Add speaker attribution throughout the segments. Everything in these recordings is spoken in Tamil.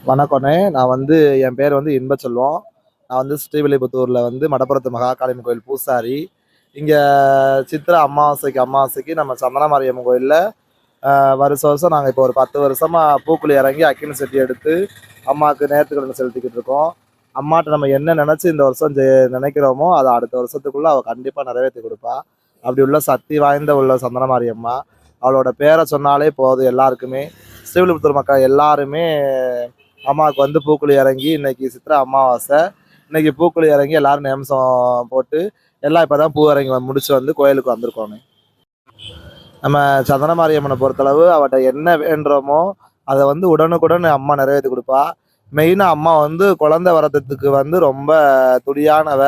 Speaker 1: வணக்கண்ணே. என் பேர் இன்பச்செல்வம். நான் ஸ்ரீவில்லிபுத்தூர்ல மடப்புறத்து மகாகாளியம்மன் கோயில் பூசாரி. இங்க சித்திரை அமாவாசைக்கு நம்ம சந்தனமாரியம்மன் கோயில்ல வருஷம் வருஷம் நாங்க இப்போ ஒரு 10 வருஷமா பூக்குழி இறங்கி அக்கினி சட்டி எடுத்து அம்மாவுக்கு நேர்த்திக்கடன் செலுத்திக்கிட்டு இருக்கோம். அம்மாட்ட நம்ம என்ன நினைச்சு இந்த வருஷம் நினைக்கிறோமோ அதை அடுத்த வருஷத்துக்குள்ள அவ கண்டிப்பா நிறைவேற்றி கொடுப்பா. அப்படி உள்ள சக்தி வாய்ந்த உள்ள சந்தனமாரியம்மா. அவளோட பேரை சொன்னாலே போதும் எல்லாருக்குமே. ஸ்ரீவில்லிபுத்தூர் மக்கள் எல்லாருமே அம்மாவுக்கு பூக்குழி இறங்கி இன்னைக்கு சித்திரை அமாவாசை. இன்னைக்கு பூக்குழி இறங்கி எல்லாரும் நேம்சம் போட்டு எல்லாம் இப்போதான் பூ இறங்கி முடிச்சு கோயிலுக்கு வந்திருக்கோங்க. நம்ம சந்தனமாரியம்மனை பொறுத்தளவு அவட்ட என்ன வேண்டுறோமோ அதை உடனுக்குடன் அம்மா நிறைவேற்றி கொடுப்பா. மெயினாக அம்மா குழந்தை வரத்துக்கு ரொம்ப துடியானவ.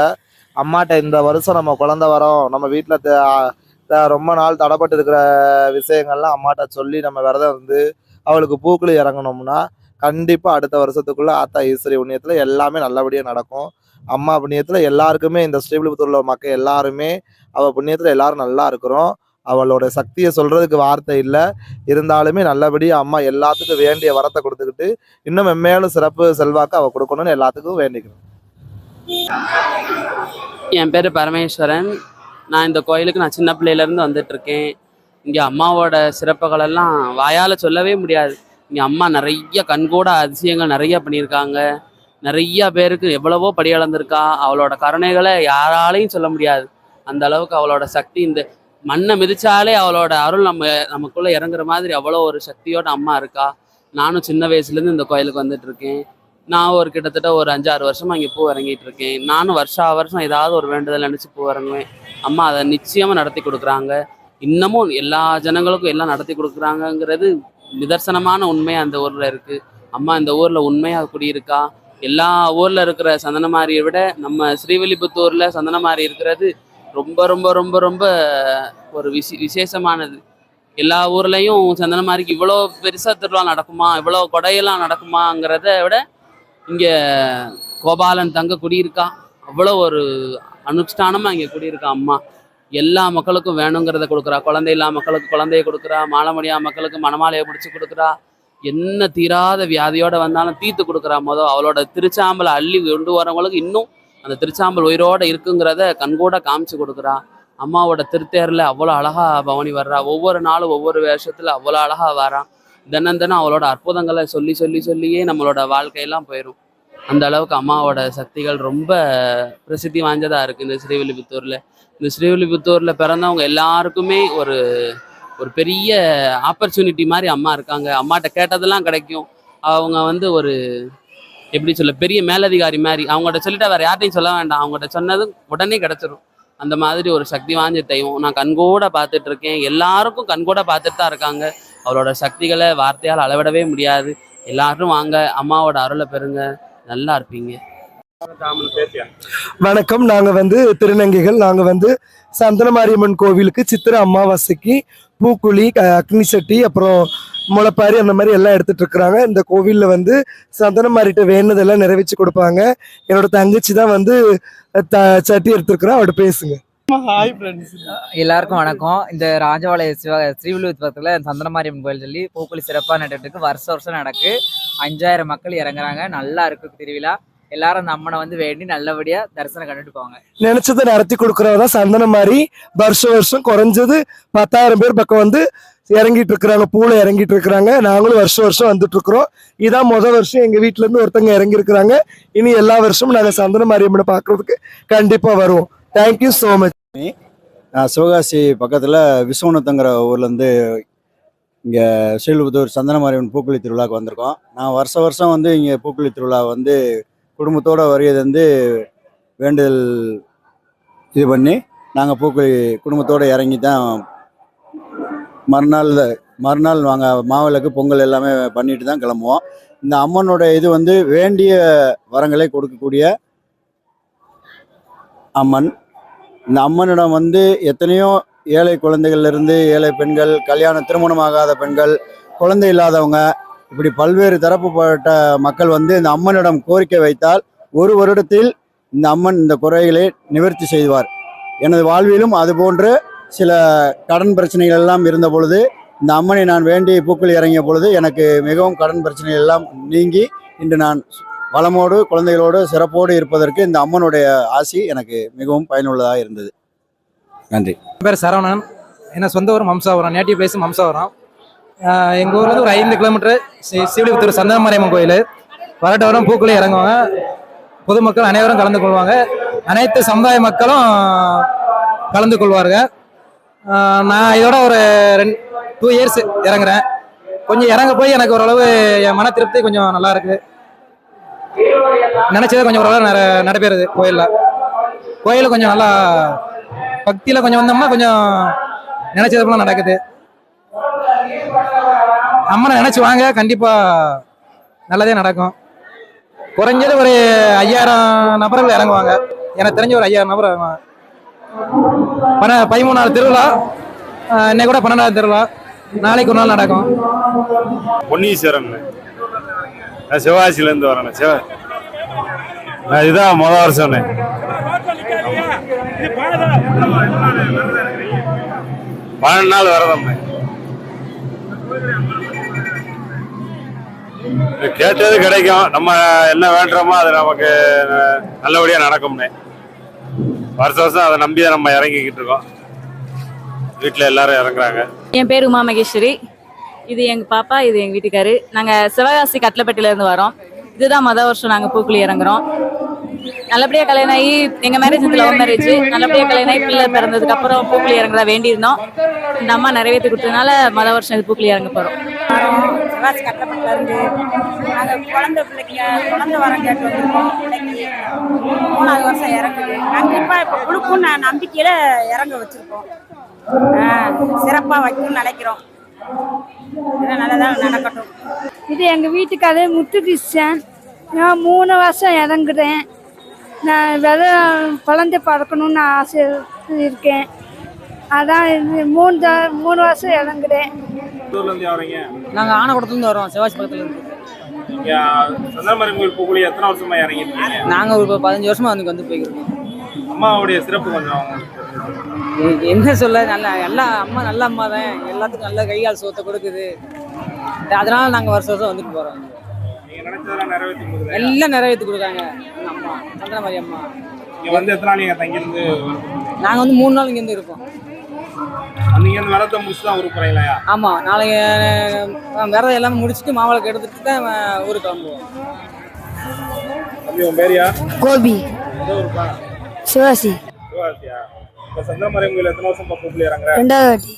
Speaker 1: அம்மாட்ட இந்த வருஷம் நம்ம குழந்தை வரோம், நம்ம வீட்டில் ரொம்ப நாள் தடைப்பட்டு இருக்கிற விஷயங்கள்லாம் அம்மாட்ட சொல்லி நம்ம விரதம் அவளுக்கு பூக்குழி இறங்கணும்னா கண்டிப்பாக அடுத்த வருஷத்துக்குள்ள ஆத்தா ஈஸ்வரி புண்ணியத்தில் எல்லாமே நல்லபடியாக நடக்கும். அம்மா புண்ணியத்தில் எல்லாருக்குமே இந்த ஸ்ரீவில்லிபுத்தூர்ல மக்கள் எல்லாருமே அவள் புண்ணியத்தில் எல்லாரும் நல்லா இருக்கிறோம். அவளோட சக்தியை சொல்றதுக்கு வார்த்தை இல்லை. இருந்தாலுமே நல்லபடியாக அம்மா எல்லாத்துக்கும் வேண்டிய வரத்தை கொடுத்துக்கிட்டு இன்னும் மென்மேலும் சிறப்பு செல்வாக்கு அவள் கொடுக்கணும்னு எல்லாத்துக்கும் வேண்டிக்கிறோம்.
Speaker 2: என் பேர் பரமேஸ்வரன். நான் இந்த கோயிலுக்கு சின்ன பிள்ளையிலேருந்து வந்துட்டுருக்கேன். இங்கே அம்மாவோட சிறப்புகளெல்லாம் வாயால் சொல்லவே முடியாது. இங்கே அம்மா நிறைய கண்கூட அதிசயங்கள் நிறைய பண்ணியிருக்காங்க. நிறைய பேருக்கு எவ்வளவோ படி அளந்திருக்கா. அவளோட கருணைகளை யாராலையும் சொல்ல முடியாது. அந்த அளவுக்கு அவளோட சக்தி, இந்த மண்ணை மிதிச்சாலே அவளோட அருள் நமக்குள்ளே இறங்குற மாதிரி அவ்வளோ ஒரு சக்தியோட அம்மா இருக்கா. நானும் சின்ன வயசுலேருந்து இந்த கோயிலுக்கு வந்துட்டுருக்கேன். நான் கிட்டத்தட்ட ஒரு 5-6 வருஷமாக இங்கே பூ இறங்கிட்டு இருக்கேன். நானும் வருஷம் ஏதாவது ஒரு வேண்டுதல் நினச்சி பூ இறங்குவேன். அம்மா அதை நிச்சயமாக நடத்தி கொடுக்குறாங்க. இன்னமும் எல்லா ஜனங்களுக்கும் எல்லாம் நடத்தி கொடுக்குறாங்கங்கிறது நிதர்சனமான உண்மை அந்த ஊரில் இருக்குது. அம்மா இந்த ஊரில் உண்மையாக குடியிருக்கா. எல்லா ஊரில் இருக்கிற சந்தனமாரியை விட நம்ம ஸ்ரீவில்லிபுத்தூரில் சந்தனமாரி இருக்கிறது ரொம்ப ரொம்ப ரொம்ப ரொம்ப ஒரு விசேஷமானது. எல்லா ஊர்லேயும் சந்தனமாரிக்கு இவ்வளோ பெருசாக திருவிழா நடக்குமா, இவ்வளோ கொடையெல்லாம் நடக்குமாங்கிறத விட இங்கே கோபாலன் தங்க குடியிருக்கா. அவ்வளோ ஒரு அனுஷ்டானமாக இங்கே குடியிருக்கா அம்மா. எல்லா மக்களுக்கும் வேணுங்கிறத கொடுக்குறா. குழந்தை இல்லா மக்களுக்கு குழந்தைய கொடுக்குறா. மாலமடியா மக்களுக்கு மணமாலையை பிடிச்சி கொடுக்குறா. என்ன தீராத வியாதியோட வந்தாலும் தீர்த்து கொடுக்குறா. அவளோட திருச்சாம்பலை அள்ளி கொண்டு வரவங்களுக்கு இன்னும் அந்த திருச்சாம்பல் உயிரோடு இருக்குங்கிறத கண்கூட காமிச்சு கொடுக்குறா. அம்மாவோட திருத்தேரில் அவ்வளோ அழகா பவனி வர்றா. ஒவ்வொரு நாளும் ஒவ்வொரு வேஷத்தில் அவ்வளோ அழகா வரா. தினம் தினம் அவளோட அற்புதங்களை சொல்லி சொல்லி சொல்லியே நம்மளோட வாழ்க்கையெல்லாம் போயிடும். அந்த அளவுக்கு அம்மாவோட சக்திகள் ரொம்ப பிரசித்தி வாய்ந்ததாக இருக்குது இந்த ஸ்ரீவில்லிபுத்தூரில். இந்த ஸ்ரீவில்லிபுத்தூரில் பிறந்தவங்க எல்லாருக்குமே ஒரு ஒரு பெரிய ஆப்பர்ச்சுனிட்டி மாதிரி அம்மா இருக்காங்க. அம்மாட்ட கேட்டதெல்லாம் கிடைக்கும். அவங்க ஒரு எப்படி சொல்ல, பெரிய மேலதிகாரி மாதிரி. அவங்கள்ட்ட சொல்லிட்டா வேறு யார்ட்டையும் சொல்ல வேண்டாம். அவங்கள்ட்ட சொன்னது உடனே கிடச்சிரும். அந்த மாதிரி ஒரு சக்தி வாய்ந்த தெய்வம் நான் கண்கூட பார்த்துட்டு இருக்கேன். எல்லாருக்கும் கண்கூட பார்த்துட்டு தான் இருக்காங்க. அவளோட சக்திகளை வார்த்தையால் அளவிடவே முடியாது. எல்லாரும் வாங்க, அம்மாவோட அருளை பெறுங்க, நல்லா இருப்பீங்க.
Speaker 3: வணக்கம். நாங்க திருநங்கைகள். நாங்க சந்தனமாரியம்மன் கோவிலுக்கு சித்திரை அமாவாசைக்கு பூக்குழி, அக்னி சட்டி, அப்புறம் முளைப்பாரி அந்த மாதிரி எல்லாம் எடுத்துட்டு இருக்கிறாங்க. இந்த கோவில்ல சந்தனமாரிட்ட வேணுதெல்லாம் நிறைவேற்றி கொடுப்பாங்க. என்னோட தங்கச்சி தான் சட்டி எடுத்துருக்குறோம். அவட பேசுங்க.
Speaker 4: எல்லாருக்கும் வணக்கம். இந்த ராஜபாளைய ஸ்ரீவில்லிபுத்தூர்ல சந்தனமாரியம்மன் கோயில் சொல்லி பூக்குழி சிறப்பாக நட்டுருக்கு. வருஷம் நடக்கு. 5000 மக்கள் இறங்குறாங்க. நல்லா இருக்கு திருவிழா. எல்லாரும் அந்த அம்மனை வேண்டி நல்லபடியா தரிசனம் கண்டுட்டு போவாங்க.
Speaker 3: நினைச்சதை நடத்தி கொடுக்கறதா சந்தனமாரி. வருஷம் குறைஞ்சது 10,000 பேர் பக்கம் இறங்கிட்டு இருக்கிறாங்க. பூல இறங்கிட்டு இருக்கிறாங்க. நாங்களும் வருஷம் வந்துட்டு இருக்கிறோம். இதான் வருஷம் எங்க வீட்டுல இருந்து ஒருத்தங்க இறங்கி இருக்கிறாங்க. இனி எல்லா வருஷமும் நாங்க சந்தனமாரியம்மனை பாக்குறதுக்கு கண்டிப்பா வருவோம். Thank you so much.
Speaker 5: நான் சிவகாசி பக்கத்தில் விஸ்வநாதங்கிற ஊர்லேருந்து இங்கே ஸ்ரீவில்லிபுத்தூர் சந்தனமாரியம்மன் பூக்குழி திருவிழாவுக்கு வந்திருக்கோம். நான் வருஷம் இங்கே பூக்குழி திருவிழா குடும்பத்தோடு வருகிறது வேண்டுதல் இது பண்ணி நாங்கள் பூக்குழி குடும்பத்தோடு இறங்கி தான் மறுநாள் நாங்கள் மாவிளக்கு பொங்கல் எல்லாமே பண்ணிட்டு தான் கிளம்புவோம். இந்த அம்மனோட இது வேண்டிய வரங்களை கொடுக்கக்கூடிய அம்மன். இந்த அம்மனிடம் எத்தனையோ ஏழை குழந்தைகள்லேருந்து ஏழை பெண்கள், திருமணமாகாத பெண்கள், குழந்தை இல்லாதவங்க, இப்படி பல்வேறு தரப்புப்பட்ட மக்கள் இந்த அம்மனிடம் கோரிக்கை வைத்தால் ஒரு வருடத்தில் இந்த அம்மன் இந்த குறைகளை நிவர்த்தி செய்வார். எனது வாழ்விலும் அதுபோன்று சில கடன் பிரச்சனைகள் எல்லாம் இருந்த பொழுது இந்த அம்மனை நான் வேண்டி பூக்குழி இறங்கிய பொழுது எனக்கு மிகவும் கடன் பிரச்சனை எல்லாம் நீங்கி இன்று நான் வளமோடு குழந்தைகளோடு சிறப்போடு இருப்பதற்கு இந்த அம்மனுடைய ஆசி எனக்கு மிகவும் பயனுள்ளதாக இருந்தது. நன்றி.
Speaker 6: என் பேர் சரவணன். என்ன சொந்த ஊர் மம்சாவரம், நேட்டிவ் பிளேஸ் மம்சாவரம். எங்கள் ஊர்லேருந்து ஒரு 5 கிலோமீட்டர் ஸ்ரீவில்லிபுத்தூர் சந்தனமாரியம்மன் கோயில். வருடம் பூக்குழி இறங்குவாங்க. பொதுமக்கள் அனைவரும் கலந்து கொள்வாங்க. அனைத்து சமுதாய மக்களும் கலந்து கொள்வார்கள். நான் இதோட ஒரு 2 இயர்ஸ் இறங்குறேன். கொஞ்சம் இறங்க போய் எனக்கு ஓரளவு என் மன திருப்தி கொஞ்சம் நல்லா இருக்கு. நினைச்சது கொஞ்சம் ஓரளவு நடைபெறுது. கோயிலில் கொஞ்சம் நல்லா பக்தியில் கொஞ்சம் வந்தோம்னா கொஞ்சம் நினைச்சது போல நடக்குது. அம்மனை நினைச்சு வாங்க, கண்டிப்பா நல்லதே நடக்கும். குறைஞ்சது ஒரு 5000 நபர்கள் இறங்குவாங்க. எனக்கு தெரிஞ்ச ஒரு 5000 நபர் இறங்குவாங்க. 13வது திருவிழா, இன்னைக்கு கூட 12வது திருவிழா, நாளைக்கு ஒரு நாள் நடக்கும்.
Speaker 7: பொன்னீஸ்வரன், நான் சிவகாசியிலேருந்து வரேன். நான் இதுதான் முதல் வருஷம். 12 நாள் விரதம். கேட்டது கிடைக்கும். நம்ம என்ன வேண்டுறோமோ அது நமக்கு நல்லபடியா நடக்கும்னு வருஷம் அதை நம்பி நம்ம இறங்கிக்கிட்டு இருக்கோம். வீட்டில் எல்லாரும் இறங்குறாங்க.
Speaker 8: என் பேர் உமா மகேஸ்வரி. இது எங்கள் பாப்பா, இது எங்கள் வீட்டுக்காரு. நாங்கள் சிவகாசி கட்லப்பட்டிலேருந்து வரோம். இதுதான் மொதல் வருஷம் நாங்கள் பூக்குழி இறங்குறோம். நல்லபடியாக கல்யாணம் ஆகி, எங்கள் மேரேஜ் லவ் மேரேஜ், நல்லபடியாக கல்யாணம் ஆகி பிள்ளை பிறந்ததுக்கு அப்புறம் பூக்குழி இறங்குறதா வேண்டியிருந்தோம். இந்த அம்மா நிறைவேற்றி கொடுத்ததுனால மொதல் வருஷம் இது பூக்குழி இறங்க போகிறோம்.
Speaker 9: சிவகாசி கட்டப்பட்டிலேருந்து நாங்கள் குழந்தை வரம் கேட்டு வந்திருக்கோம். பிள்ளைக்கு 3வது வருஷம் இறங்குது. கண்டிப்பாக இப்போ கொடுக்குன்னு நம்பிக்கையில் இறங்க வச்சுருக்கோம். சிறப்பாக வைக்கணும்னு நினைக்கிறோம். நல்லதாக நடக்கட்டும்.
Speaker 10: இது எங்கள் வீட்டுக்காரே முத்து கிருஷ்ணன். நான் 3 வருஷம் இறங்குறேன். நான் குழந்தை பிறக்கணும்னு ஆசை இருக்கேன். அதான் இது 3 வருஷம் இறங்குறேன்.
Speaker 4: நாங்கள் ஆனக்குளத்துலேருந்து வரோம், சிவாசி பக்கத்துலேருந்து.
Speaker 7: சந்தனமாரியம்மன் கோயில் பூக்குழி எத்தனை வருஷமா இறங்கிருக்கீங்க?
Speaker 4: நாங்கள் ஒரு 15 வருஷமா வந்து போய்க்கிறோம்.
Speaker 7: அம்மாவுடைய சிறப்பு கொஞ்சம்
Speaker 4: என்ன சொல்ல, எல்லா அம்மா நல்ல அம்மா தான். எல்லாத்துக்கும் நல்ல கைகால் சுகத்தை கொடுக்குது. அதனால நாங்கள் வருஷம் வந்துட்டு போகிறோம். எல்லாம் நிறைவேற்றி கொடுக்காங்க அம்மா, சந்தனமாரி அம்மா.
Speaker 7: எத்தனை நாள் நீங்க தங்கியிருந்து?
Speaker 4: நாங்கள் வந்து 3 நாள் இங்கேருந்து இருப்போம்.
Speaker 7: விரதத்தை முடிச்சு தான் ஊருக்கு போறீங்களா?
Speaker 4: ஆமாம், நாளைக்கு விரதம் எல்லாமே முடிச்சுட்டு மாவிளக்கு எடுத்துட்டு தான் ஊருக்கு கிளம்புவோம்.
Speaker 10: கோபி, சிவாசி.
Speaker 7: சந்தனமாரியம்மன் கோயில் எத்தனை வருஷம் பூக்குழி இறங்குற?
Speaker 10: 2வது வாட்டி.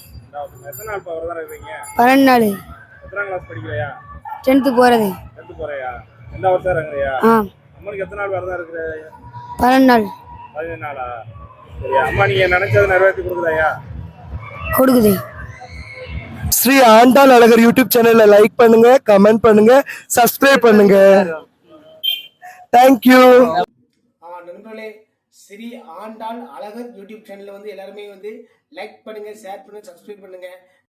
Speaker 7: எத்தனை நாள் விரதம் இருக்கீங்க?
Speaker 10: 12 நாள்.
Speaker 7: எத்தனாம் கிளாஸ் படிக்கிறியா?
Speaker 10: 10th போறது.
Speaker 7: 10th போறியா? 2வது வருஷம் இறங்குறியா? அம்மனுக்கு எத்தனை நாள் விரதம் இருக்கிற?
Speaker 10: 12 நாள்.
Speaker 7: 15 நாளா? சரி, அம்மா நீங்க நினைச்சதை நிறைவேற்றி கொடுக்குறாயா?
Speaker 10: கொடுக்குது.
Speaker 3: ஸ்ரீ ஆண்டாள் அழகர் யூடியூப் சேனலை லைக் பண்ணுங்க, கமெண்ட் பண்ணுங்க, சப்ஸ்கிரைப் பண்ணுங்க. தேங்க்யூ.
Speaker 11: நண்பர்களே, ஸ்ரீ ஆண்டாள் அழகர் யூடியூப் சேனலில் வந்து எல்லாருமே வந்து லைக் பண்ணுங்க, ஷேர் பண்ணுங்க, சப்ஸ்கிரைப் பண்ணுங்க.